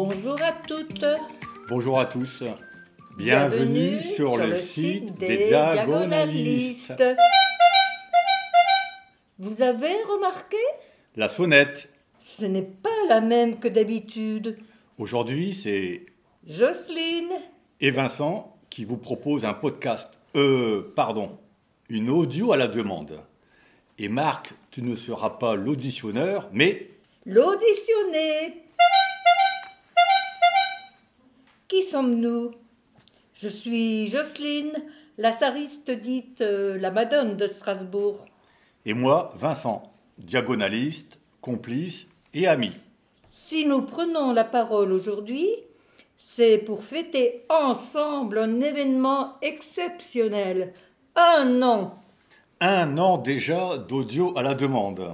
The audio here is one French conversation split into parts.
Bonjour à toutes. Bonjour à tous. Bienvenue sur le site des diagonalistes. Vous avez remarqué? La sonnette. Ce n'est pas la même que d'habitude. Aujourd'hui, c'est Jocelyne et Vincent qui vous proposent un podcast. Une audio à la demande. Et Marc, tu ne seras pas l'auditionneur, mais l'auditionné. Qui sommes-nous? Je suis Jocelyne, la tsariste dite la Madone de Strasbourg. Et moi, Vincent, diagonaliste, complice et ami. Si nous prenons la parole aujourd'hui, c'est pour fêter ensemble un événement exceptionnel. 1 an. 1 an déjà d'audio à la demande.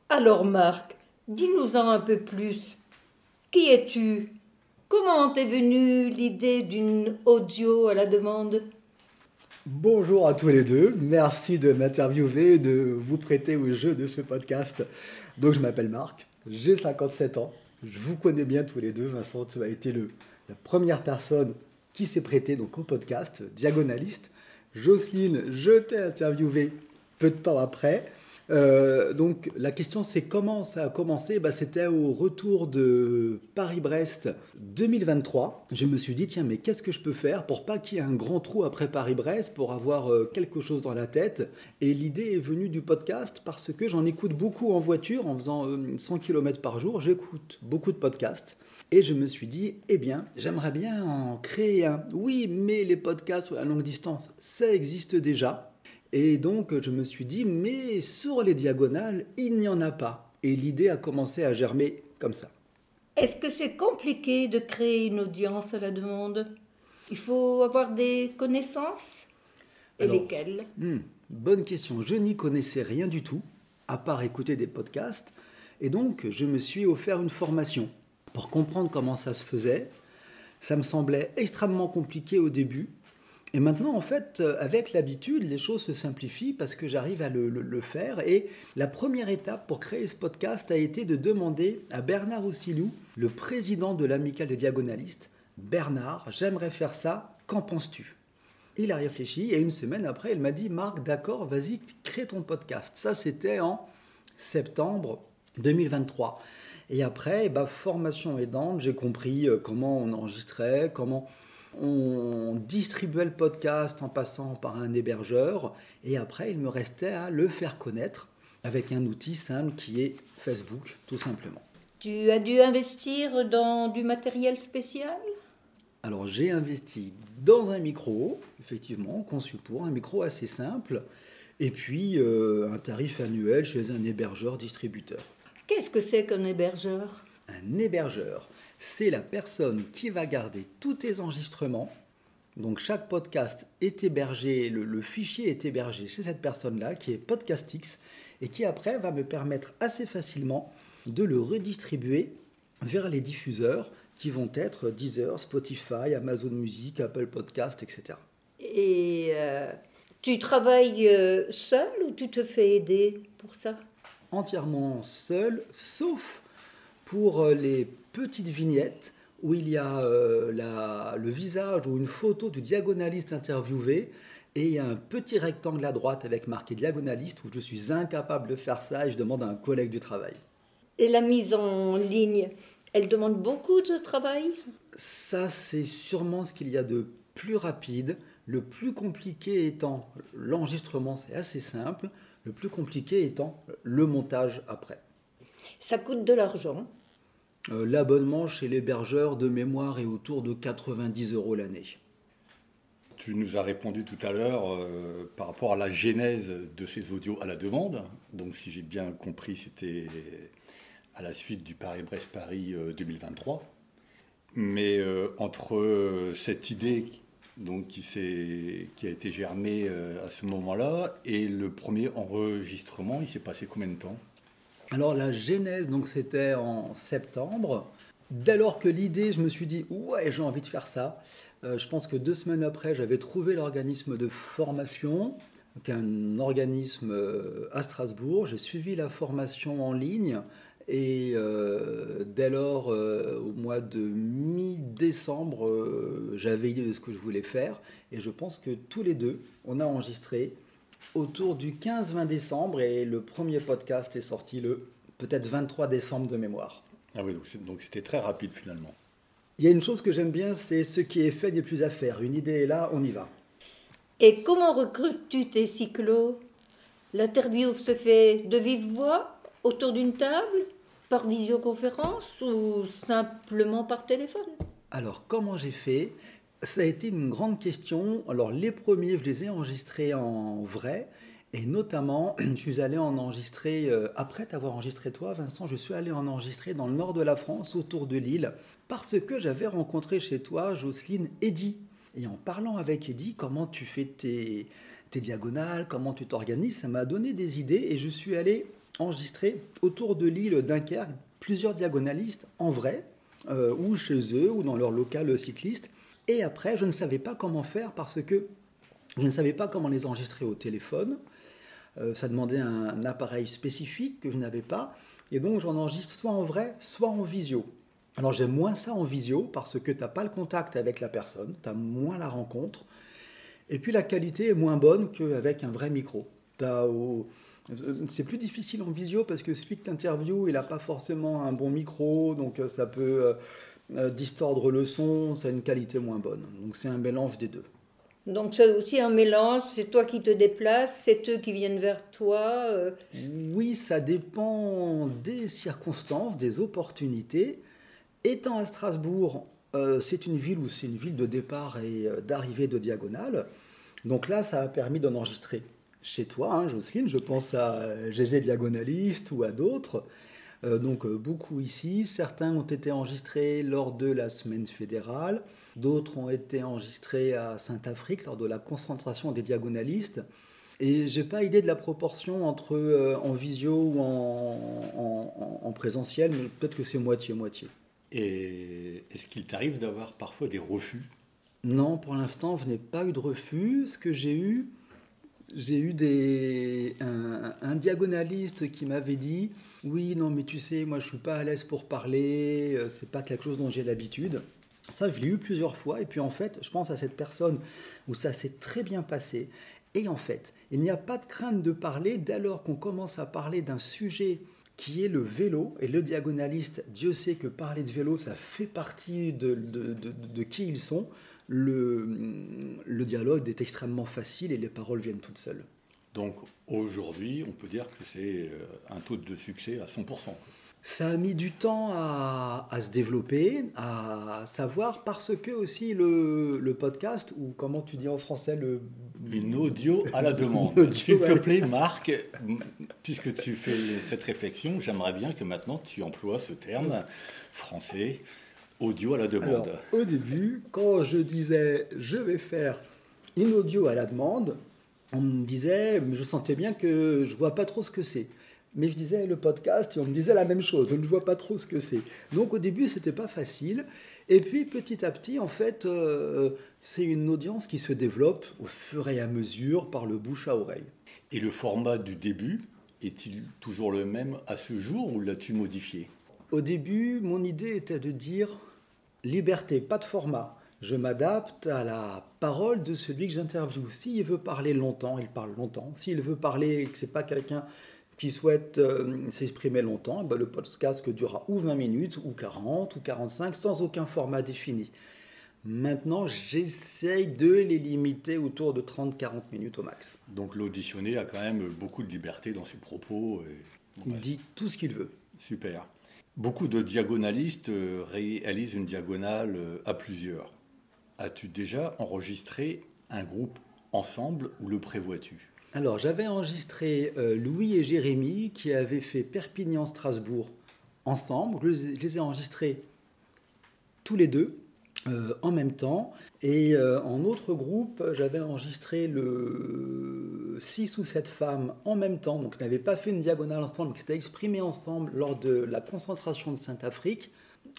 Alors Marc, dis-nous-en un peu plus. Qui es-tu? Comment t'es venue l'idée d'une audio à la demande? Bonjour à tous les deux, merci de m'interviewer, de vous prêter au jeu de ce podcast. Donc je m'appelle Marc, j'ai 57 ans, je vous connais bien tous les deux. Vincent, tu as été la première personne qui s'est prêtée donc, au podcast, diagonaliste. Jocelyne, je t'ai interviewé peu de temps après. Donc la question c'est comment ça a commencé. C'était au retour de Paris-Brest 2023. Je me suis dit tiens mais qu'est-ce que je peux faire pour pas qu'il y ait un grand trou après Paris-Brest, pour avoir quelque chose dans la tête. Et l'idée est venue du podcast parce que j'en écoute beaucoup en voiture en faisant 100 km par jour. J'écoute beaucoup de podcasts. Et je me suis dit, eh bien, j'aimerais bien en créer un. Oui, mais les podcasts à longue distance, ça existe déjà. Et donc, je me suis dit, mais sur les diagonales, il n'y en a pas. Et l'idée a commencé à germer comme ça. Est-ce que c'est compliqué de créer une audience à la demande? Il faut avoir des connaissances? Et Alors, lesquelles? Bonne question. Je n'y connaissais rien du tout, à part écouter des podcasts. Et donc, je me suis offert une formation pour comprendre comment ça se faisait. Ça me semblait extrêmement compliqué au début. Et maintenant, en fait, avec l'habitude, les choses se simplifient parce que j'arrive à le faire. Et la première étape pour créer ce podcast a été de demander à Bernard Ossilou, le président de l'Amicale des Diagonalistes, Bernard, j'aimerais faire ça, qu'en penses-tu? Il a réfléchi et 1 semaine après, il m'a dit, Marc, d'accord, vas-y, crée ton podcast. Ça, c'était en septembre 2023. Et après, formation aidante, j'ai compris comment on enregistrait, comment on distribuait le podcast en passant par un hébergeur. Et après, il me restait à le faire connaître avec un outil simple qui est Facebook, tout simplement. Tu as dû investir dans du matériel spécial? Alors, j'ai investi dans un micro, effectivement, conçu pour, un micro assez simple, et puis un tarif annuel chez un hébergeur distributeur. Qu'est-ce que c'est qu'un hébergeur? Un hébergeur, c'est la personne qui va garder tous tes enregistrements. Donc chaque podcast est hébergé, le fichier est hébergé chez cette personne-là qui est Podcastix et qui après va me permettre assez facilement de le redistribuer vers les diffuseurs qui vont être Deezer, Spotify, Amazon Music, Apple Podcast, etc. Et tu travailles seul ou tu te fais aider pour ça? Entièrement seul, sauf pour les petites vignettes où il y a le visage ou une photo du diagonaliste interviewé et il y a un petit rectangle à droite avec marqué diagonaliste où je suis incapable de faire ça et je demande à un collègue du travail. Et la mise en ligne, elle demande beaucoup de travail? Ça, c'est sûrement ce qu'il y a de plus rapide. Le plus compliqué étant l'enregistrement, c'est assez simple. Le plus compliqué étant le montage après. Ça coûte de l'argent. L'abonnement chez l'hébergeur de mémoire est autour de 90 € l'année. Tu nous as répondu tout à l'heure par rapport à la genèse de ces audios à la demande. Donc si j'ai bien compris, c'était à la suite du Paris-Brest-Paris 2023. Mais entre cette idée donc, qui a été germée à ce moment-là et le premier enregistrement, il s'est passé combien de temps? Alors la genèse, donc c'était en septembre. Dès lors que l'idée, je me suis dit, ouais, j'ai envie de faire ça. Je pense que 2 semaines après, j'avais trouvé l'organisme de formation, donc un organisme à Strasbourg. J'ai suivi la formation en ligne Et dès lors, au mois de mi-décembre, j'avais idée de ce que je voulais faire. Et je pense que tous les deux, on a enregistré autour du 15-20 décembre. Et le premier podcast est sorti le peut-être 23 décembre de mémoire. Ah oui, donc c'était très rapide finalement. Il y a une chose que j'aime bien, c'est ce qui est fait n'est plus à faire. Une idée est là, on y va. Et comment recrutes-tu tes cyclos? L'interview se fait de vive voix, autour d'une table, par visioconférence ou simplement par téléphone? Alors, comment j'ai fait? Ça a été une grande question. Alors, les premiers, je les ai enregistrés en vrai. Et notamment, je suis allé en enregistrer, après t'avoir enregistré toi, Vincent, je suis allé en enregistrer dans le nord de la France, autour de Lille, parce que j'avais rencontré chez toi, Jocelyne, Eddy. Et en parlant avec Eddy, comment tu fais tes diagonales, comment tu t'organises, ça m'a donné des idées et je suis allé enregistrer autour de Lille, Dunkerque, plusieurs diagonalistes en vrai, ou chez eux, ou dans leur local cycliste. Et après, je ne savais pas comment faire parce que je ne savais pas comment les enregistrer au téléphone. Ça demandait un appareil spécifique que je n'avais pas. Et donc, j'en enregistre soit en vrai, soit en visio. Alors, j'aime moins ça en visio parce que tu n'as pas le contact avec la personne, tu as moins la rencontre. Et puis, la qualité est moins bonne qu'avec un vrai micro. C'est plus difficile en visio parce que celui que tu interviews, il n'a pas forcément un bon micro, donc ça peut distordre le son, ça a une qualité moins bonne. Donc, c'est un mélange des deux. Donc c'est aussi un mélange, c'est toi qui te déplaces, c'est eux qui viennent vers toi. Oui, ça dépend des circonstances, des opportunités. Étant à Strasbourg, c'est une ville où c'est une ville de départ et d'arrivée de diagonale. Donc là, ça a permis d'en enregistrer chez toi, hein, Jocelyne. Je pense à GG Diagonaliste ou à d'autres. Donc beaucoup ici. Certains ont été enregistrés lors de la semaine fédérale. D'autres ont été enregistrés à Saint-Afrique lors de la concentration des diagonalistes. Et j'ai pas idée de la proportion entre en visio ou en présentiel, mais peut-être que c'est moitié-moitié. Et est-ce qu'il t'arrive d'avoir parfois des refus? Non, pour l'instant, je n'ai pas eu de refus. Ce que j'ai eu un diagonaliste qui m'avait dit « Oui, non, mais tu sais, moi, je suis pas à l'aise pour parler, c'est pas quelque chose dont j'ai l'habitude. » Ça, je l'ai eu plusieurs fois. Et puis, en fait, je pense à cette personne où ça s'est très bien passé. Et en fait, il n'y a pas de crainte de parler dès lors qu'on commence à parler d'un sujet qui est le vélo. Et le diagonaliste, Dieu sait que parler de vélo, ça fait partie de qui ils sont. Le dialogue est extrêmement facile et les paroles viennent toutes seules. Donc aujourd'hui, on peut dire que c'est un taux de succès à 100%. Ça a mis du temps à se développer, à savoir, parce que aussi le podcast, ou comment tu dis en français, une audio à la demande. S'il te plaît, Marc, puisque tu fais cette réflexion, j'aimerais bien que maintenant tu emploies ce terme français, audio à la demande. Alors, au début, quand je disais je vais faire une audio à la demande, on me disait, je sentais bien que je vois pas trop ce que c'est. Mais je disais le podcast et on me disait la même chose, je ne vois pas trop ce que c'est. Donc au début, c'était pas facile. Et puis petit à petit, en fait, c'est une audience qui se développe au fur et à mesure par le bouche à oreille. Et le format du début est-il toujours le même à ce jour ou l'as-tu modifié? Au début, mon idée était de dire liberté, pas de format. Je m'adapte à la parole de celui que j'interviewe. S'il veut parler longtemps, il parle longtemps. S'il veut parler, que c'est pas quelqu'un qui souhaite s'exprimer longtemps, ben le podcast durera ou 20 minutes, ou 40, ou 45, sans aucun format défini. Maintenant, j'essaye de les limiter autour de 30-40 minutes au max. Donc l'auditionné a quand même beaucoup de liberté dans ses propos. Il dit tout ce qu'il veut. Super. Beaucoup de diagonalistes réalisent une diagonale à plusieurs. As-tu déjà enregistré un groupe ensemble ou le prévois-tu? Alors, j'avais enregistré Louis et Jérémy qui avaient fait Perpignan-Strasbourg ensemble. Je les ai enregistrés tous les deux en même temps. Et en autre groupe, j'avais enregistré 6 ou 7 femmes en même temps. Donc, ils n'avaient pas fait une diagonale ensemble, mais qui s'étaient exprimés ensemble lors de la concentration de Saint-Afrique.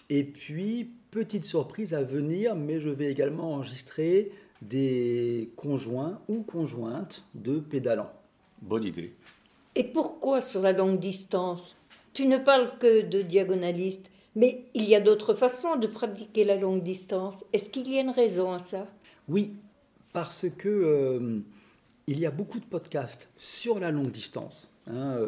Et puis, petite surprise à venir, mais je vais également enregistrer des conjoints ou conjointes de pédalants. Bonne idée. Et pourquoi sur la longue distance? Tu ne parles que de diagonaliste, mais il y a d'autres façons de pratiquer la longue distance. Est-ce qu'il y a une raison à ça? Oui, parce que il y a beaucoup de podcasts sur la longue distance,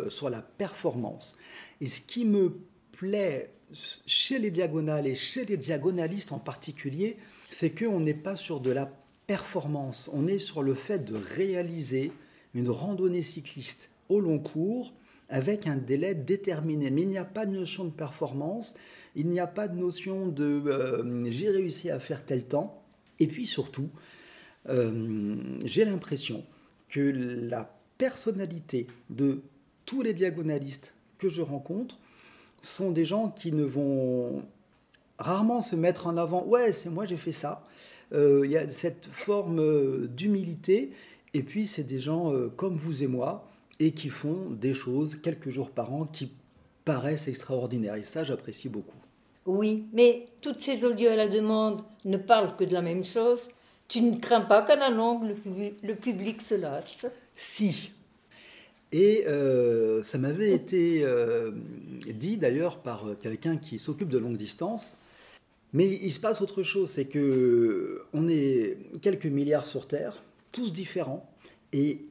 sur la performance. Et ce qui me plaît chez les diagonales et chez les diagonalistes en particulier, c'est qu'on n'est pas sur de la performance, on est sur le fait de réaliser une randonnée cycliste au long cours avec un délai déterminé. Mais il n'y a pas de notion de performance, il n'y a pas de notion de j'ai réussi à faire tel temps. Et puis surtout, j'ai l'impression que la personnalité de tous les diagonalistes que je rencontre sont des gens qui ne vont rarement se mettre en avant. Ouais, c'est moi, j'ai fait ça. Il y a cette forme d'humilité. Et puis, c'est des gens comme vous et moi et qui font des choses quelques jours par an qui paraissent extraordinaires. Et ça, j'apprécie beaucoup. Oui, mais toutes ces audios à la demande ne parlent que de la même chose. Tu ne crains pas qu'à la longue, le public se lasse? Si. Et ça m'avait été dit d'ailleurs par quelqu'un qui s'occupe de longue distance. Mais il se passe autre chose, c'est que on est quelques milliards sur Terre, tous différents, et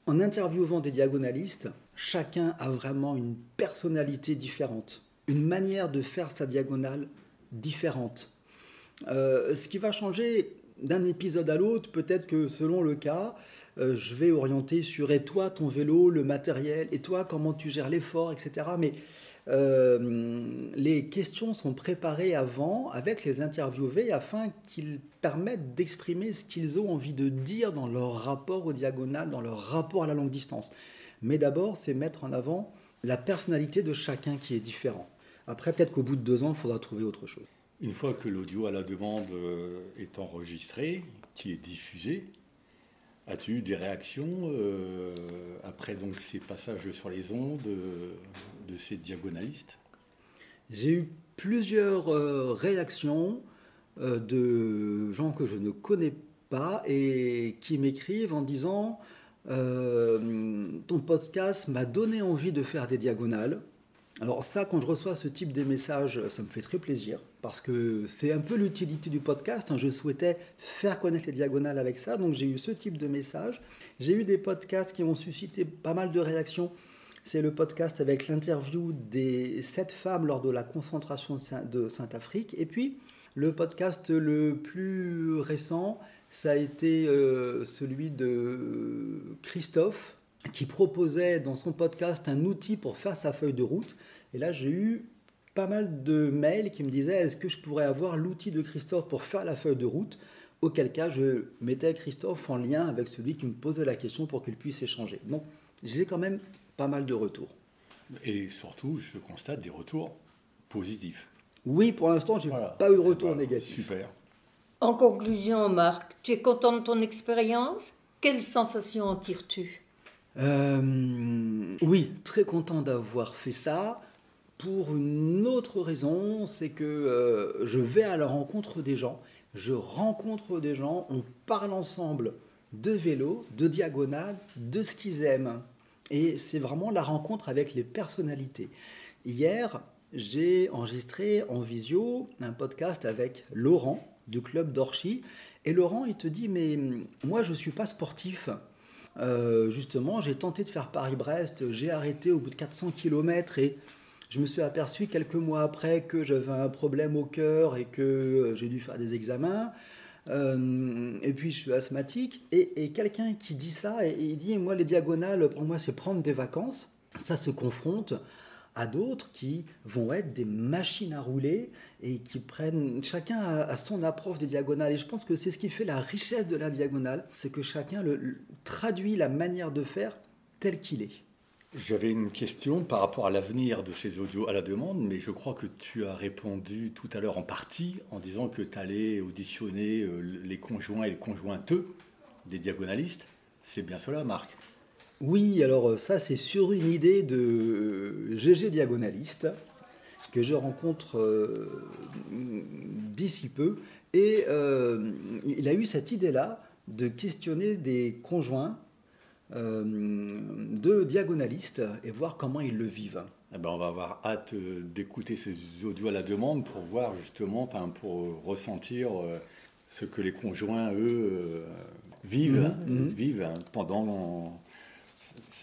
en interviewant des diagonalistes, chacun a vraiment une personnalité différente, une manière de faire sa diagonale différente. Ce qui va changer d'un épisode à l'autre, peut-être que selon le cas, je vais orienter sur et toi, ton vélo, le matériel, et toi, comment tu gères l'effort, etc. Mais les questions sont préparées avant avec les interviewés afin qu'ils permettent d'exprimer ce qu'ils ont envie de dire dans leur rapport aux diagonales, dans leur rapport à la longue distance. Mais d'abord, c'est mettre en avant la personnalité de chacun qui est différent. Après, peut-être qu'au bout de 2 ans, il faudra trouver autre chose. Une fois que l'audio à la demande est enregistré, qui est diffusé, as-tu eu des réactions après donc ces passages sur les ondes de ces diagonalistes? J'ai eu plusieurs réactions de gens que je ne connais pas et qui m'écrivent en disant ton podcast m'a donné envie de faire des diagonales. Alors ça, quand je reçois ce type de messages, ça me fait très plaisir parce que c'est un peu l'utilité du podcast. Je souhaitais faire connaître les diagonales avec ça, donc j'ai eu ce type de messages. J'ai eu des podcasts qui ont suscité pas mal de réactions. C'est le podcast avec l'interview des 7 femmes lors de la concentration de Sainte-Afrique. Et puis, le podcast le plus récent, ça a été celui de Christophe, qui proposait dans son podcast un outil pour faire sa feuille de route. Et là, j'ai eu pas mal de mails qui me disaient est-ce que je pourrais avoir l'outil de Christophe pour faire la feuille de route? Auquel cas, je mettais Christophe en lien avec celui qui me posait la question pour qu'il puisse échanger. Donc, j'ai quand même pas mal de retours. Et surtout, je constate des retours positifs. Oui, pour l'instant, je n'ai pas eu de retour négatif. Super. En conclusion, Marc, tu es content de ton expérience? Quelles sensations en tires-tu? Oui, très content d'avoir fait ça. Pour une autre raison, c'est que je vais à la rencontre des gens. Je rencontre des gens, on parle ensemble de vélo, de diagonale, de ce qu'ils aiment. Et c'est vraiment la rencontre avec les personnalités. Hier, j'ai enregistré en visio un podcast avec Laurent du club d'Orchy. Et Laurent, il te dit, mais moi, je ne suis pas sportif. Justement, j'ai tenté de faire Paris-Brest, j'ai arrêté au bout de 400 km et je me suis aperçu quelques mois après que j'avais un problème au cœur et que j'ai dû faire des examens. Et puis je suis asthmatique. Et quelqu'un qui dit ça, et il dit, moi les diagonales, pour moi c'est prendre des vacances. Ça se confronte à d'autres qui vont être des machines à rouler et qui prennent, chacun a son approche des diagonales. Et je pense que c'est ce qui fait la richesse de la diagonale, c'est que chacun traduit la manière de faire telle qu'il est. J'avais une question par rapport à l'avenir de ces audios à la demande, mais je crois que tu as répondu tout à l'heure en partie en disant que tu allais auditionner les conjoints et les conjointeux des diagonalistes. C'est bien cela, Marc? Oui, alors ça c'est sur une idée de GG Diagonaliste que je rencontre d'ici peu. Et il a eu cette idée-là de questionner des conjoints de diagonalistes et voir comment ils le vivent. Eh ben, on va avoir hâte d'écouter ces audios à la demande pour voir justement, enfin, pour ressentir ce que les conjoints, eux, vivent pendant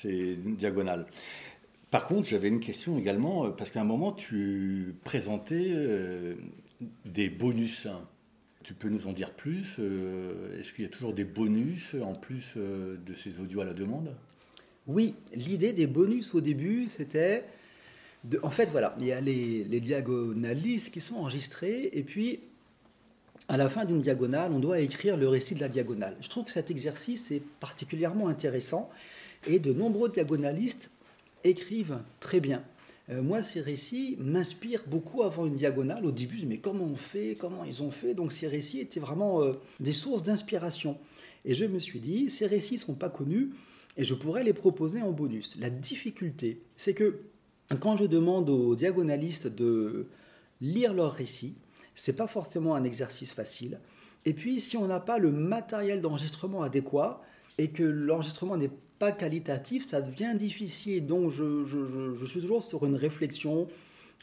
ces diagonales. Par contre, j'avais une question également, parce qu'à un moment, tu présentais des bonus. Tu peux nous en dire plus? Est-ce qu'il y a toujours des bonus en plus de ces audios à la demande? Oui, l'idée des bonus au début, c'était... En fait, voilà, il y a les diagonalistes qui sont enregistrés, et puis à la fin d'une diagonale, on doit écrire le récit de la diagonale. Je trouve que cet exercice est particulièrement intéressant, et de nombreux diagonalistes écrivent très bien. Moi, ces récits m'inspirent beaucoup avant une diagonale. Au début, je me dis, mais comment on fait? Comment ils ont fait? Donc ces récits étaient vraiment des sources d'inspiration. Et je me suis dit, ces récits ne sont pas connus, et je pourrais les proposer en bonus. La difficulté, c'est que quand je demande aux diagonalistes de lire leurs récits, ce n'est pas forcément un exercice facile. Et puis, si on n'a pas le matériel d'enregistrement adéquat et que l'enregistrement n'est pas qualitatif, ça devient difficile. Donc, je suis toujours sur une réflexion.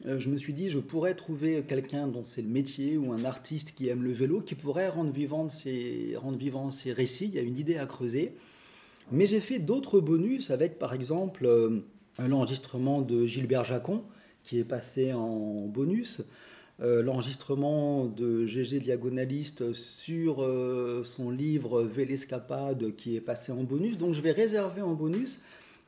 Je me suis dit, je pourrais trouver quelqu'un dont c'est le métier ou un artiste qui aime le vélo qui pourrait rendre vivants ces récits. Il y a une idée à creuser. Mais j'ai fait d'autres bonus avec, par exemple, l'enregistrement de Gilbert Jacon, qui est passé en bonus, l'enregistrement de Gégé Diagonaliste sur son livre Vélescapade, qui est passé en bonus. Donc je vais réserver en bonus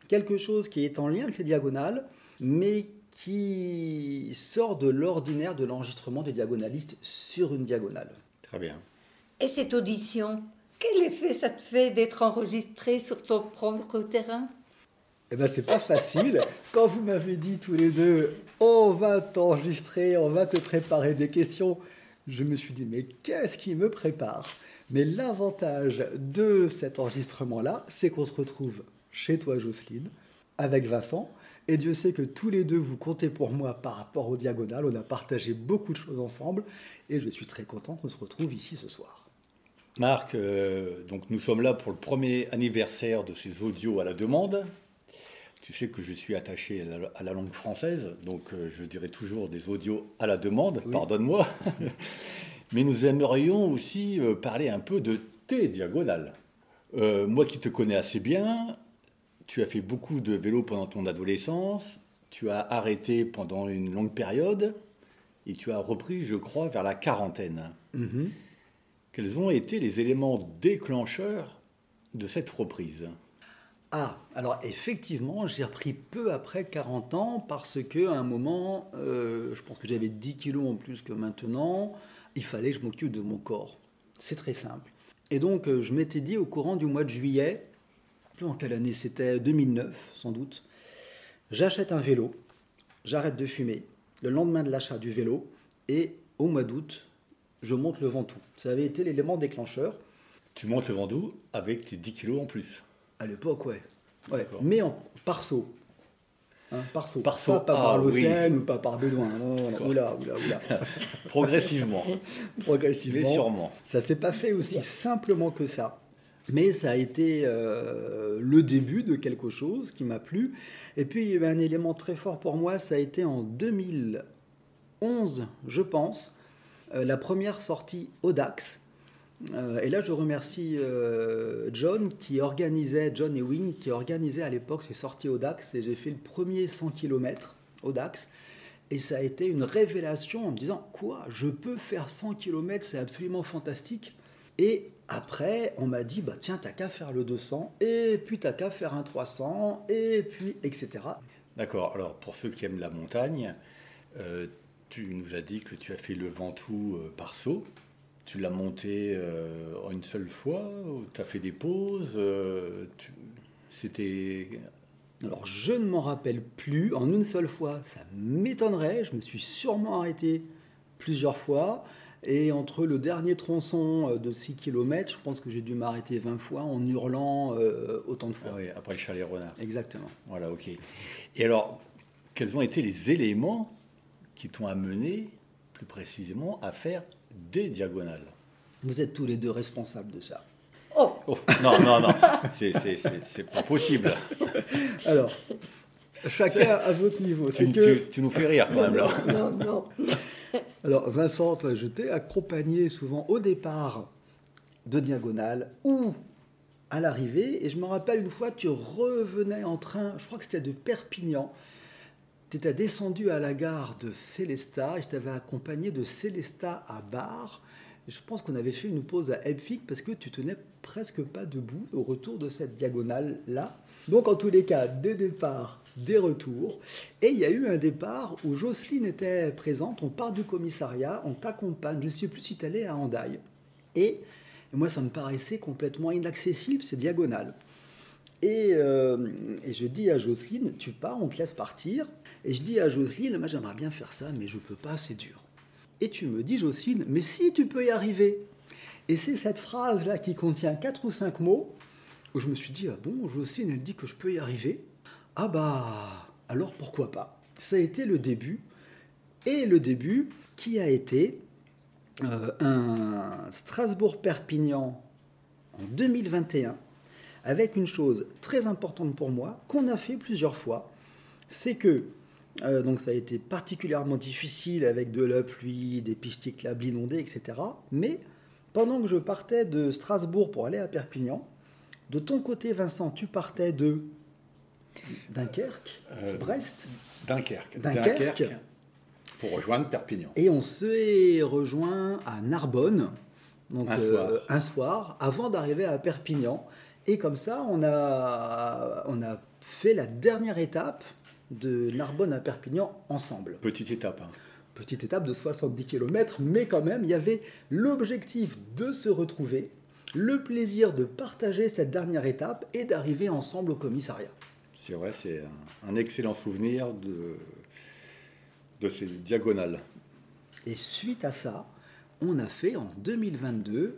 quelque chose qui est en lien avec les diagonales, mais qui sort de l'ordinaire de l'enregistrement des diagonalistes sur une diagonale. Très bien. Et cette audition, quel effet ça te fait d'être enregistré sur ton propre terrain? Eh bien, c'est pas facile. Quand vous m'avez dit tous les deux, on va t'enregistrer, on va te préparer des questions, je me suis dit, mais qu'est-ce qui me prépare? Mais l'avantage de cet enregistrement-là, c'est qu'on se retrouve chez toi, Jocelyne, avec Vincent. Et Dieu sait que tous les deux, vous comptez pour moi par rapport aux diagonales. On a partagé beaucoup de choses ensemble. Et je suis très content qu'on se retrouve ici ce soir. Marc, donc nous sommes là pour le premier anniversaire de ces audios à la demande. Tu sais que je suis attaché à la langue française, donc je dirais toujours des audios à la demande, oui. Pardonne-moi. Mais nous aimerions aussi parler un peu de tes diagonales. Moi qui te connais assez bien, tu as fait beaucoup de vélo pendant ton adolescence, tu as arrêté pendant une longue période, et tu as repris, je crois, vers la quarantaine. Mm-hmm. Quels ont été les éléments déclencheurs de cette reprise ? Ah, alors effectivement, j'ai repris peu après 40 ans parce qu'à un moment, je pense que j'avais 10 kilos en plus que maintenant, il fallait que je m'occupe de mon corps. C'est très simple. Et donc, je m'étais dit au courant du mois de juillet, je ne sais plus en quelle année c'était, 2009 sans doute, j'achète un vélo, j'arrête de fumer, le lendemain de l'achat du vélo, et au mois d'août, je monte le Ventoux. Ça avait été l'élément déclencheur. Tu montes le Ventoux avec tes 10 kilos en plus? À l'époque, ouais. Mais par saut. Hein, par saut. Par saut. Pas par l'océan oui. Ou pas par Bédouin. Non. Oula. Progressivement. Progressivement. Mais sûrement. Ça s'est pas fait aussi simplement que ça. Mais ça a été le début de quelque chose qui m'a plu. Et puis, il y avait un élément très fort pour moi. Ça a été en 2011, je pense, la première sortie Audax. Et là, je remercie John Ewing, qui organisait à l'époque ces sorties Audax. Et j'ai fait le premier 100 km Audax. Et ça a été une révélation en me disant, quoi, je peux faire 100 km, c'est absolument fantastique. Et après, on m'a dit, bah, tiens, t'as qu'à faire le 200, et puis t'as qu'à faire un 300, et puis, etc. D'accord. Alors, pour ceux qui aiment la montagne, tu nous as dit que tu as fait le Ventoux par saut. Tu l'as monté en une seule fois? Tu as fait des pauses? C'était... Alors, je ne m'en rappelle plus. En une seule fois, ça m'étonnerait. Je me suis sûrement arrêté plusieurs fois. Et entre le dernier tronçon de 6 km, je pense que j'ai dû m'arrêter 20 fois en hurlant autant de fois. Ah oui, après le Chalet Renard. Exactement. Voilà, ok. Et alors, quels ont été les éléments qui t'ont amené, plus précisément, à faire des diagonales? Vous êtes tous les deux responsables de ça. Oh, Oh, non, non, non, c'est pas possible. Alors, chacun à votre niveau. Tu nous fais rire quand même là. non, non. Alors, Vincent, toi, je t'ai accompagné souvent au départ de Diagonale ou à l'arrivée. Et je me rappelle une fois, tu revenais en train, je crois que c'était de Perpignan. Tu étais descendu à la gare de Célestat et je t'avais accompagné de Célestat à Bar. Et je pense qu'on avait fait une pause à Epfic parce que tu tenais presque pas debout au retour de cette diagonale-là. Donc, en tous les cas, des départs, des retours. Et il y a eu un départ où Jocelyne était présente. On part du commissariat, on t'accompagne. Je ne sais plus si tu allais à Hendaye. Et moi, ça me paraissait complètement inaccessible, ces diagonales. Et je dis à Jocelyne, tu pars, on te laisse partir. Et je dis à Jocelyne, moi j'aimerais bien faire ça, mais je ne peux pas, c'est dur. Et tu me dis, Jocelyne, mais si tu peux y arriver. Et c'est cette phrase-là qui contient 4 ou 5 mots, où je me suis dit, ah bon, Jocelyne, elle dit que je peux y arriver. Ah bah, alors pourquoi pas. Ça a été le début. Et le début qui a été un Strasbourg-Perpignan en 2021, avec une chose très importante pour moi, qu'on a fait plusieurs fois, c'est que, donc ça a été particulièrement difficile avec de la pluie, des pistes cyclables inondées, etc. Mais pendant que je partais de Strasbourg pour aller à Perpignan, de ton côté, Vincent, tu partais de Dunkerque, Brest, Dunkerque, pour rejoindre Perpignan. Et on s'est rejoint à Narbonne, donc un soir, avant d'arriver à Perpignan. Et comme ça, on a fait la dernière étape de Narbonne à Perpignan ensemble. Petite étape. Hein. Petite étape de 70 km, mais quand même, il y avait l'objectif de se retrouver, le plaisir de partager cette dernière étape et d'arriver ensemble au commissariat. C'est vrai, c'est un excellent souvenir de ces diagonales. Et suite à ça, on a fait en 2022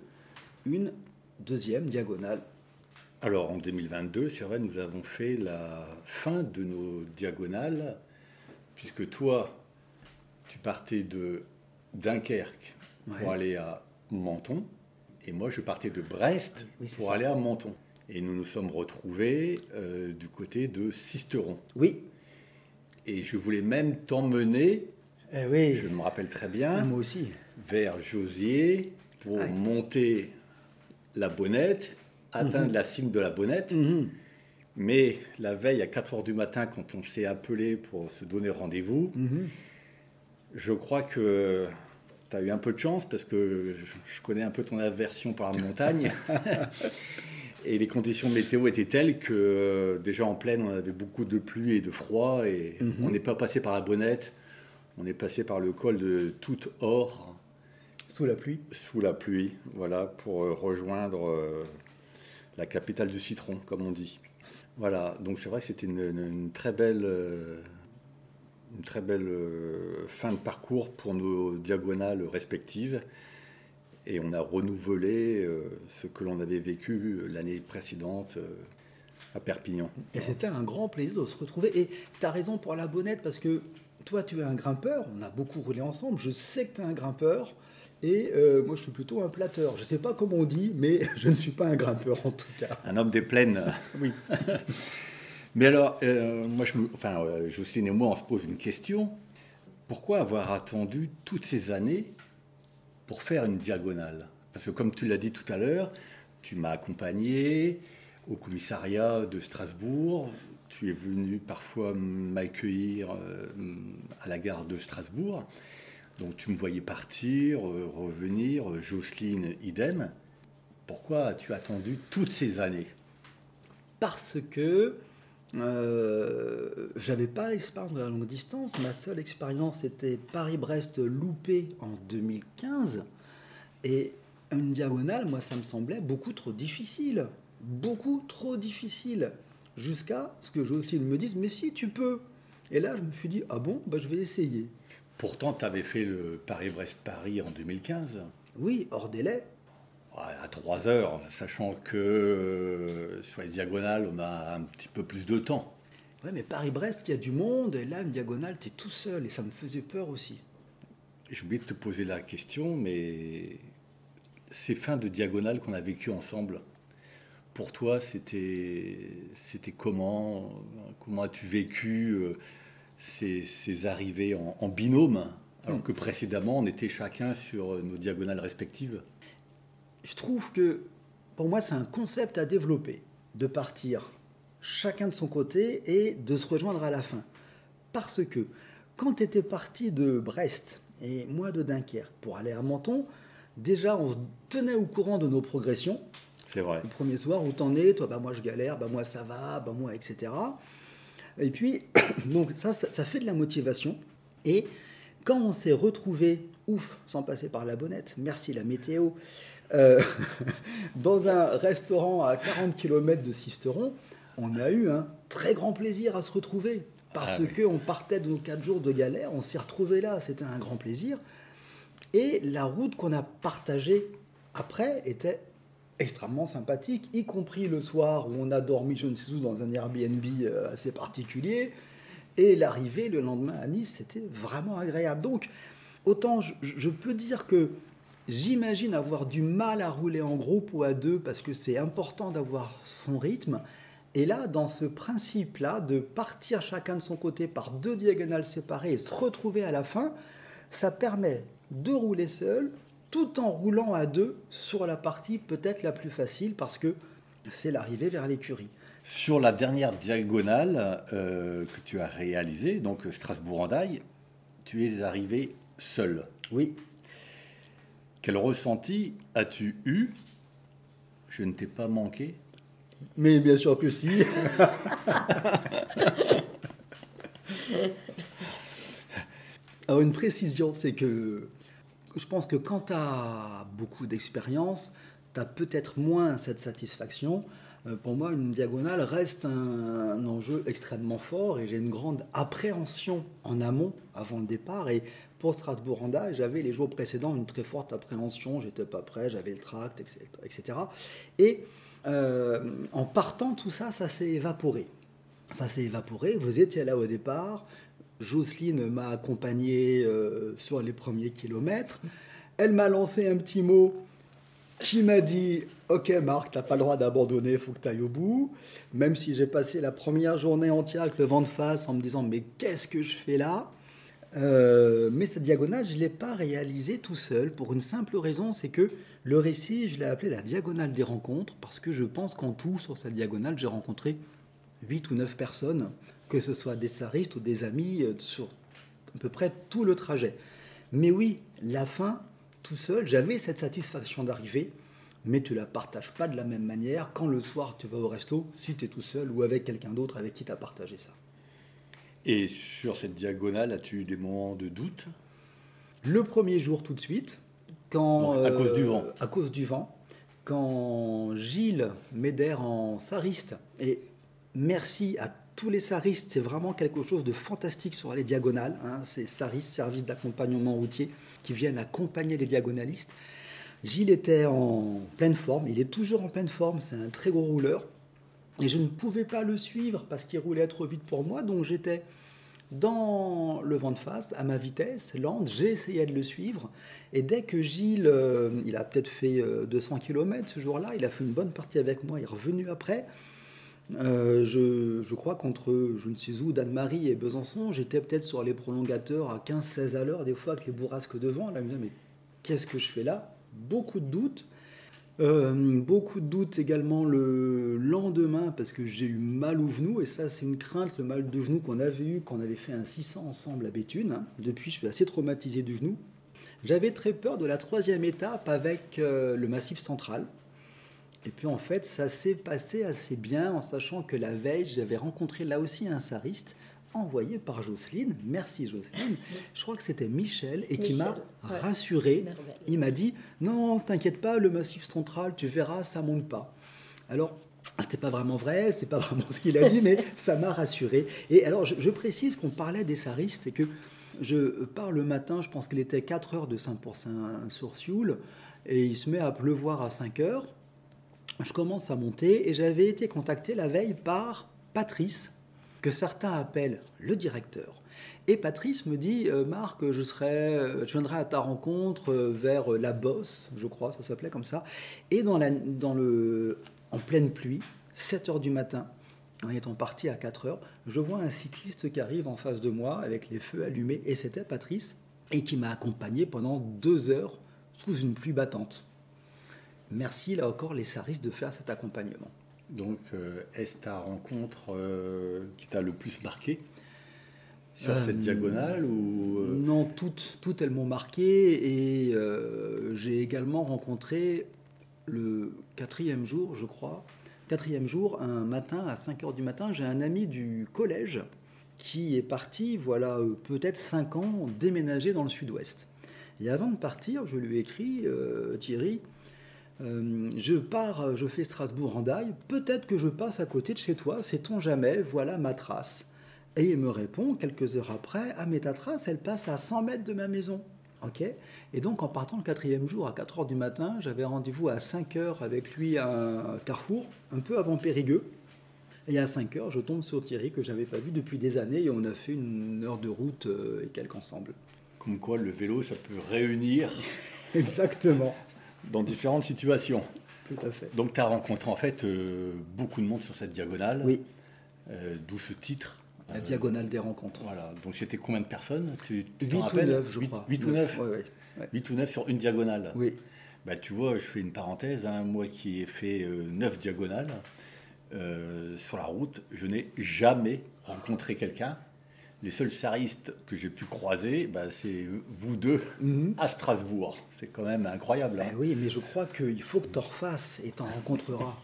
une deuxième diagonale. Alors en 2022, c'est vrai, nous avons fait la fin de nos diagonales, puisque toi, tu partais de Dunkerque pour aller à Menton, et moi je partais de Brest pour aller à Menton. Et nous nous sommes retrouvés du côté de Sisteron. Oui. Et je voulais même t'emmener, oui. Je me rappelle très bien, moi aussi, vers Josier pour monter la Bonnette, atteindre la cime de la Bonnette. Mais la veille, à 4h du matin, quand on s'est appelé pour se donner rendez-vous, je crois que tu as eu un peu de chance parce que je connais un peu ton aversion par la montagne. Et les conditions météo étaient telles que déjà en plaine, on avait beaucoup de pluie et de froid. Et on n'est pas passé par la Bonnette, on est passé par le col de Tout-Or. Sous la pluie. Sous la pluie, voilà, pour rejoindre la capitale du citron, comme on dit. Voilà, donc c'est vrai que c'était une très belle fin de parcours pour nos diagonales respectives. Et on a renouvelé ce que l'on avait vécu l'année précédente à Perpignan. Et c'était un grand plaisir de se retrouver. Et tu as raison pour la Bonnette, parce que toi, tu es un grimpeur. On a beaucoup roulé ensemble. Je sais que tu es un grimpeur. Et moi, je suis plutôt un platteur. Je ne sais pas comment on dit, mais je ne suis pas un grimpeur en tout cas. Un homme des plaines. Oui. Mais alors, Jocelyne et moi, on se pose une question. Pourquoi avoir attendu toutes ces années pour faire une diagonale? Parce que comme tu l'as dit tout à l'heure, tu m'as accompagné au commissariat de Strasbourg. Tu es venu parfois m'accueillir à la gare de Strasbourg. Donc tu me voyais partir, revenir, Jocelyne, idem. Pourquoi as-tu attendu toutes ces années? Parce que j'avais pas l'expérience de la longue distance. Ma seule expérience était Paris-Brest loupé en 2015. Et une diagonale, moi, ça me semblait beaucoup trop difficile. Beaucoup trop difficile. Jusqu'à ce que Jocelyne me dise, mais si, tu peux. Et là, je me suis dit, ah bon, bah, je vais essayer. Pourtant, tu avais fait le Paris-Brest-Paris en 2015. Oui, hors délai. À 3 heures, sachant que sur les diagonales, on a un petit peu plus de temps. Ouais, mais Paris-Brest, il y a du monde, et là, une diagonale, tu es tout seul, et ça me faisait peur aussi. J'ai oublié de te poser la question, mais ces fins de diagonale qu'on a vécues ensemble, pour toi, c'était comment? Comment as-tu vécu ces arrivées en binôme, alors que précédemment, on était chacun sur nos diagonales respectives? Je trouve que pour moi, c'est un concept à développer, de partir chacun de son côté et de se rejoindre à la fin. Parce que quand tu étais parti de Brest et moi de Dunkerque pour aller à Menton, déjà on se tenait au courant de nos progressions. C'est vrai. Le premier soir, où t'en es? Toi, bah moi je galère, bah moi ça va, bah moi, etc. Et puis, donc ça fait de la motivation. Et quand on s'est retrouvés, ouf, sans passer par la bonnette, merci la météo, euh, dans un restaurant à 40 km de Sisteron, on a eu un très grand plaisir à se retrouver. Parce qu'on partait de nos 4 jours de galère, on s'est retrouvés là, c'était un grand plaisir. Et la route qu'on a partagée après était extrêmement sympathique, y compris le soir où on a dormi, je ne sais où, dans un Airbnb assez particulier. Et l'arrivée le lendemain à Nice, c'était vraiment agréable. Donc, autant je peux dire que j'imagine avoir du mal à rouler en groupe ou à deux parce que c'est important d'avoir son rythme. Et là, dans ce principe-là, de partir chacun de son côté par 2 diagonales séparées et se retrouver à la fin, ça permet de rouler seul tout en roulant à 2 sur la partie peut-être la plus facile parce que c'est l'arrivée vers l'écurie. Sur la dernière diagonale que tu as réalisée, donc Strasbourg-Hendaye, tu es arrivé seul. Oui. Quel ressenti as-tu eu? Je ne t'ai pas manqué? Mais bien sûr que si. Alors une précision, c'est que je pense que quand tu as beaucoup d'expérience, tu as peut-être moins cette satisfaction. Pour moi, une diagonale reste un enjeu extrêmement fort et j'ai une grande appréhension en amont, avant le départ. Et pour Strasbourg-Hendaye, j'avais les jours précédents une très forte appréhension, j'étais pas prêt, j'avais le tract, etc. Et en partant, tout ça, ça s'est évaporé. Ça s'est évaporé, vous étiez là au départ, Jocelyne m'a accompagné sur les premiers kilomètres, elle m'a lancé un petit mot qui m'a dit « Ok Marc, t'as pas le droit d'abandonner, il faut que tu ailles au bout », même si j'ai passé la première journée entière avec le vent de face en me disant « Mais qu'est-ce que je fais là ?» Mais cette diagonale, je ne l'ai pas réalisée tout seul pour une simple raison, c'est que le récit, je l'ai appelé la diagonale des rencontres parce que je pense qu'en tout, sur cette diagonale, j'ai rencontré 8 ou 9 personnes, que ce soit des saristes ou des amis, sur à peu près tout le trajet. Mais oui, la fin, tout seul, j'avais cette satisfaction d'arriver, mais tu ne la partages pas de la même manière quand le soir tu vas au resto, si tu es tout seul ou avec quelqu'un d'autre avec qui tu as partagé ça. Et sur cette diagonale, as-tu eu des moments de doute? Le premier jour tout de suite, quand, donc, à cause du vent. À cause du vent, quand Gilles m'aidait en sariste, et merci à tous les saristes, c'est vraiment quelque chose de fantastique sur les diagonales, hein, ces saristes, services d'accompagnement routier, qui viennent accompagner les diagonalistes. Gilles était en pleine forme, il est toujours en pleine forme, c'est un très gros rouleur, et je ne pouvais pas le suivre parce qu'il roulait trop vite pour moi, donc j'étais dans le vent de face, à ma vitesse, lente, j'ai essayé de le suivre, et dès que Gilles, il a peut-être fait 200 km ce jour-là, il a fait une bonne partie avec moi, il est revenu après, je crois qu'entre, je ne sais où, Danemarie et Besançon, j'étais peut-être sur les prolongateurs à 15-16 à l'heure, des fois avec les bourrasques de vent, là, je me disais, mais qu'est-ce que je fais là? Beaucoup de doutes. Beaucoup de doutes également le lendemain parce que j'ai eu mal au genou et ça c'est une crainte, le mal de genou qu'on avait eu quand on avait fait un 600 ensemble à Béthune. Depuis je suis assez traumatisé du genou. J'avais très peur de la 3e étape avec le Massif central et puis en fait ça s'est passé assez bien en sachant que la veille j'avais rencontré là aussi un sariste envoyé par Jocelyne, merci Jocelyne, je crois que c'était Michel, et qui m'a rassuré. Il m'a dit, non, t'inquiète pas, le Massif central, tu verras, ça monte pas. Alors, c'était pas vraiment vrai, c'est pas vraiment ce qu'il a dit, mais ça m'a rassuré. Et alors, je précise qu'on parlait des saristes, et que je pars le matin, je pense qu'il était 4 heures de Saint-Pourçain-sur-Sioule, et il se met à pleuvoir à 5 heures. Je commence à monter, et j'avais été contacté la veille par Patrice, que certains appellent le directeur. Et Patrice me dit, Marc, je viendrai à ta rencontre vers la Bosse, je crois, ça s'appelait comme ça. Et dans le en pleine pluie, 7 heures du matin, en étant parti à 4 heures, je vois un cycliste qui arrive en face de moi avec les feux allumés, et c'était Patrice, et qui m'a accompagné pendant 2 heures sous une pluie battante. Merci là encore les Saristes de faire cet accompagnement. Donc, est-ce ta rencontre qui t'a le plus marqué sur cette diagonale ou Non, toutes elles m'ont marqué, et j'ai également rencontré le 4e jour, je crois, 4e jour, un matin à 5 heures du matin, j'ai un ami du collège qui est parti, voilà, peut-être 5 ans, déménager dans le sud-ouest. Et avant de partir, je lui ai écrit, Thierry, je fais Strasbourg-Randaille, peut-être que je passe à côté de chez toi, sait-on jamais, voilà ma trace. Et il me répond, quelques heures après, ah mais ta trace, elle passe à 100 mètres de ma maison. Ok. Et donc en partant le 4e jour à 4 heures du matin, j'avais rendez-vous à 5 heures avec lui à un carrefour, un peu avant Périgueux. Et à 5 heures, je tombe sur Thierry que je n'avais pas vu depuis des années, et on a fait 1 heure de route et quelques ensemble. Comme quoi le vélo, ça peut réunir Exactement. dans différentes situations. Tout à fait. Donc tu as rencontré en fait beaucoup de monde sur cette diagonale. Oui. D'où ce titre. La diagonale des rencontres. Voilà. Donc c'était combien de personnes? Tu 8 t'en rappelles? ou 9, je crois. 8 ou 9 ouais. 8 ou 9 sur une diagonale. Oui. Bah, tu vois, je fais une parenthèse. Hein, moi qui ai fait 9 diagonales, sur la route, je n'ai jamais rencontré quelqu'un. Les seuls saristes que j'ai pu croiser, bah, c'est vous deux à Strasbourg. C'est quand même incroyable. Hein. Oui, mais je crois qu'il faut que tu en refasses et tu en rencontreras.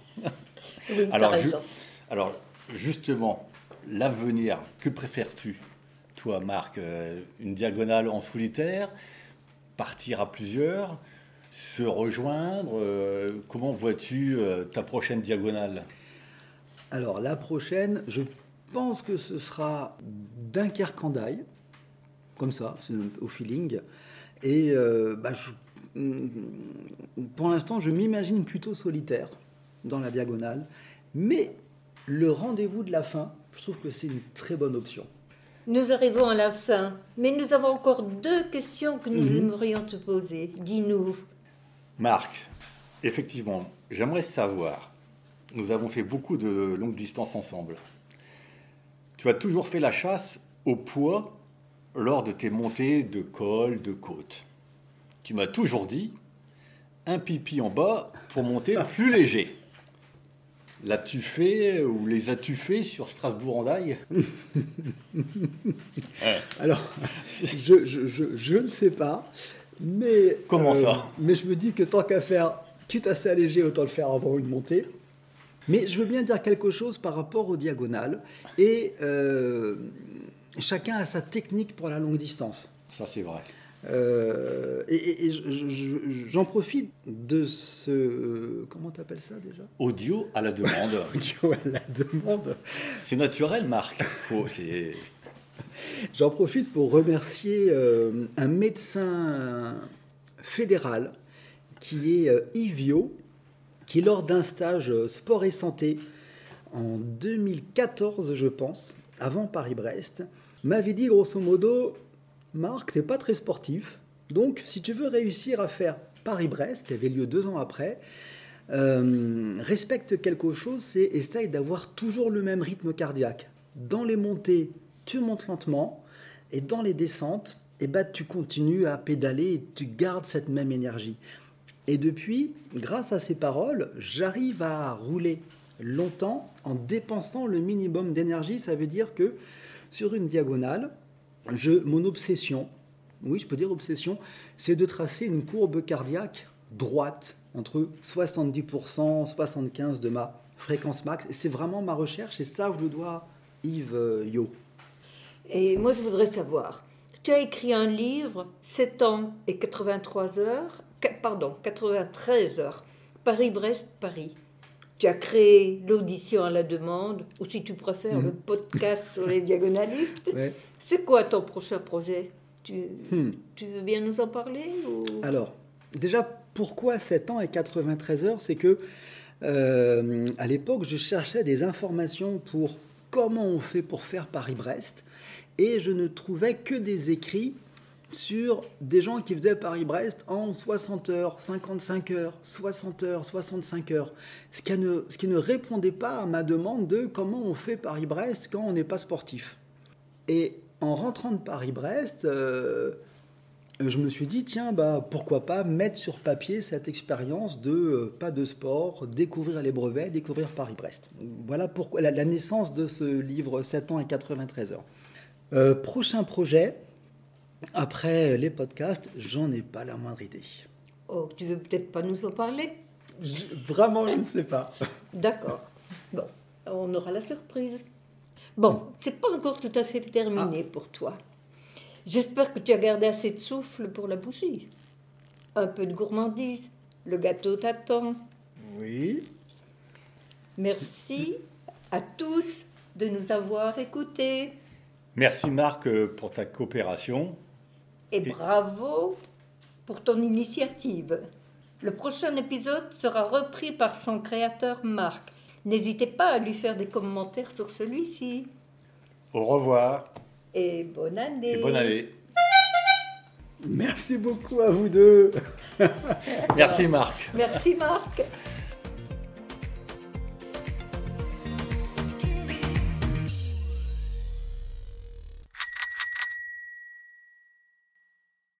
Oui, t'as raison. Alors, justement, l'avenir, que préfères-tu, toi, Marc? Une diagonale en solitaire, partir à plusieurs, se rejoindre? Comment vois-tu ta prochaine diagonale? Alors, la prochaine, je pense que ce sera Dunkerque-Randaille, comme ça, au feeling. Et pour l'instant, je m'imagine plutôt solitaire dans la diagonale. Mais le rendez-vous de la fin, je trouve que c'est une très bonne option. Nous arrivons à la fin, mais nous avons encore 2 questions que nous aimerions te poser. Dis-nous. Marc, effectivement, j'aimerais savoir, nous avons fait beaucoup de longues distances ensemble. Tu as toujours fait la chasse au poids lors de tes montées de col, de côte. Tu m'as toujours dit, un pipi en bas pour monter plus léger. L'as-tu fait ou les as-tu fait sur Strasbourg-Randaille? Alors, je ne sais pas, mais... Comment ça? Mais je me dis que tant qu'à faire, quitte à s'alléger, autant le faire avant une montée. Mais je veux bien dire quelque chose par rapport aux diagonales. Et chacun a sa technique pour la longue distance. Ça, c'est vrai. J'en profite de ce... comment t'appelles ça déjà? Audio à la demande. Audio à la demande. C'est naturel, Marc. J'en profite pour remercier un médecin fédéral qui est Yves Viau, qui lors d'un stage sport et santé en 2014, je pense, avant Paris-Brest, m'avait dit grosso modo... Marc, t'es pas très sportif, donc si tu veux réussir à faire Paris-Brest, qui avait lieu 2 ans après, respecte quelque chose, c'est essaye d'avoir toujours le même rythme cardiaque. Dans les montées, tu montes lentement, et dans les descentes, tu continues à pédaler et tu gardes cette même énergie. Et depuis, grâce à ces paroles, j'arrive à rouler longtemps en dépensant le minimum d'énergie. Ça veut dire que sur une diagonale, mon obsession, oui je peux dire obsession, c'est de tracer une courbe cardiaque droite entre 70%, 75% de ma fréquence max. C'est vraiment ma recherche et ça je le dois à Yves Yo. Et moi je voudrais savoir, tu as écrit un livre, 7 ans et 83 heures, Paris-Brest-Paris. Tu as créé l'audition à la demande, ou si tu préfères, le podcast sur les diagonalistes. Ouais. C'est quoi ton prochain projet? Tu veux bien nous en parler ou... Alors, déjà, pourquoi 7 ans et 93 heures? C'est que, à l'époque, je cherchais des informations pour comment on fait pour faire Paris-Brest, et je ne trouvais que des écrits sur des gens qui faisaient Paris-Brest en 60 heures, 55 heures, 60 heures, 65 heures. Ce qui ne répondait pas à ma demande de comment on fait Paris-Brest quand on n'est pas sportif. Et en rentrant de Paris-Brest, je me suis dit, tiens, pourquoi pas mettre sur papier cette expérience de pas de sport, découvrir les brevets, découvrir Paris-Brest. Voilà pourquoi la naissance de ce livre 7 ans et 93 heures. Prochain projet, après les podcasts, j'en ai pas la moindre idée. Oh, tu veux peut-être pas nous en parler? Vraiment, je ne sais pas. D'accord. Bon, on aura la surprise. Bon, c'est pas encore tout à fait terminé pour toi. J'espère que tu as gardé assez de souffle pour la bougie. Un peu de gourmandise. Le gâteau t'attend. Oui. Merci à tous de nous avoir écoutés. Merci Marc pour ta coopération. Et bravo pour ton initiative. Le prochain épisode sera repris par son créateur Marc. N'hésitez pas à lui faire des commentaires sur celui-ci. Au revoir. Et bonne année. Et bonne année. Merci beaucoup à vous deux. Merci Marc. Merci Marc.